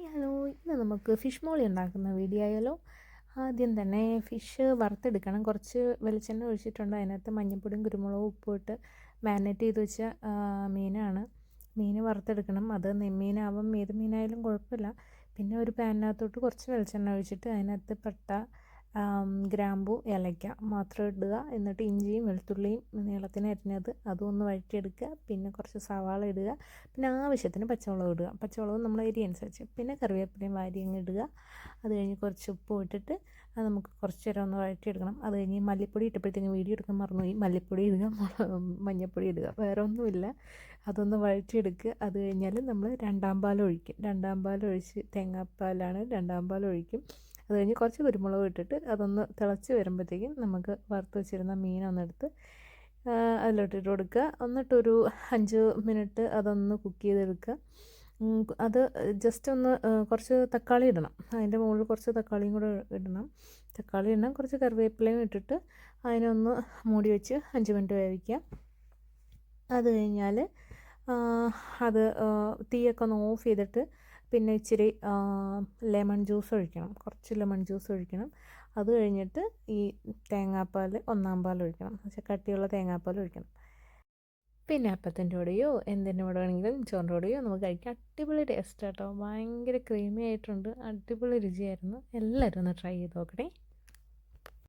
Hello, ഇന്ന് നമുക്ക് fish മോളി ഉണ്ടാക്കുന്ന വീഡിയോ ആയാലോ. ആദ്യം തന്നെ ഫിഷ് വറുത്തെടുക്കണം. കുറച്ച് വെളിച്ചെണ്ണ ഒഴിച്ചിട്ടുണ്ട്. അതിനകത്ത് മഞ്ഞൾപ്പൊടിയും കുരുമുളകും ഉപ്പും ഇട്ട് മാരിനേറ്റ് ചെയ്ത് വെച്ച മീനാണ്. മീൻ വറുത്തെടുക്കണം. അത് നെമ്മീനാവും ഏത് മീനായാലും കുഴപ്പമില്ല. പിന്നെ ഒരു പാനിനകത്തോട്ട് കുറച്ച് വെളിച്ചെണ്ണ ഒഴിച്ചിട്ട് അതിനകത്ത് പട്ട, ഗ്രാമ്പു, ഏലയ്ക്ക മാത്രം ഇടുക. എന്നിട്ട് ഇഞ്ചിയും വെളുത്തുള്ളിയും നീളത്തിന് അരിഞ്ഞത് അതും ഒന്ന് വഴറ്റിയെടുക്കുക. പിന്നെ കുറച്ച് സവാള ഇടുക. പിന്നെ ആവശ്യത്തിന് പച്ചമുളക് ഇടുക. പച്ചമുളക് നമ്മൾ എരി അനുസരിച്ച്. പിന്നെ കറിവേപ്പിലയും വാരി അങ്ങ് ഇടുക. അത് കഴിഞ്ഞ് കുറച്ച് ഉപ്പ് ഇട്ടിട്ട് അത് നമുക്ക് കുറച്ച് നേരം ഒന്ന് വഴറ്റിയെടുക്കണം. അത് കഴിഞ്ഞ് മല്ലിപ്പൊടി ഇട്ടപ്പോഴത്തേക്കും വീഡിയോ എടുക്കാൻ മറന്നുപോയി. മല്ലിപ്പൊടി ഇടുക, മഞ്ഞൾപ്പൊടി ഇടുക, വേറെ ഒന്നുമില്ല. അതൊന്ന് വഴറ്റിയെടുക്കുക. അത് കഴിഞ്ഞാൽ നമ്മൾ രണ്ടാം പാൽ ഒഴിക്കും. രണ്ടാം പാൽ ഒഴിച്ച് തേങ്ങാപ്പാലാണ് രണ്ടാം പാൽ ഒഴിക്കും. അത് കഴിഞ്ഞ് കുറച്ച് കുരുമുളക് ഇട്ടിട്ട് അതൊന്ന് തിളച്ച് വരുമ്പോഴത്തേക്കും നമുക്ക് വറുത്ത് വെച്ചിരുന്ന മീനൊന്നെടുത്ത് അതിലോട്ടിട്ട് കൊടുക്കുക. എന്നിട്ടൊരു 5 മിനിറ്റ് അതൊന്ന് കുക്ക് ചെയ്തെടുക്കുക. അത് ജസ്റ്റ് ഒന്ന് കുറച്ച് തക്കാളി ഇടണം. അതിൻ്റെ മുകളിൽ കുറച്ച് തക്കാളിയും കൂടെ ഇടണം. തക്കാളി ഇടണം. കുറച്ച് കറിവേപ്പിലയും ഇട്ടിട്ട് അതിനൊന്ന് മൂടി വെച്ച് 5 മിനിറ്റ് വേവിക്കുക. അത് കഴിഞ്ഞാൽ അത് തീയൊക്കെ ഒന്ന് ഓഫ് ചെയ്തിട്ട് പിന്നെ ഇച്ചിരി ലെമൺ ജ്യൂസ് ഒഴിക്കണം. കുറച്ച് ലെമൺ ജ്യൂസ് ഒഴിക്കണം. അത് കഴിഞ്ഞിട്ട് ഈ തേങ്ങാപ്പാൽ ഒന്നാം പാൽ ഒഴിക്കണം. പക്ഷേ കട്ടിയുള്ള തേങ്ങാപ്പാൽ ഒഴിക്കണം. പിന്നെ അപ്പത്തിൻ്റെ കൂടെയോ എന്തിൻ്റെ കൂടെ വേണമെങ്കിലും ചോറിൻ്റെ കൂടെയോ നമുക്ക് കഴിക്കാം. അടിപൊളി ടേസ്റ്റ് കേട്ടോ. ഭയങ്കര ക്രീമി ആയിട്ടുണ്ട്. അടിപൊളി രുചിയായിരുന്നു. എല്ലാവരും ഒന്ന് ട്രൈ ചെയ്ത് നോക്കണേ.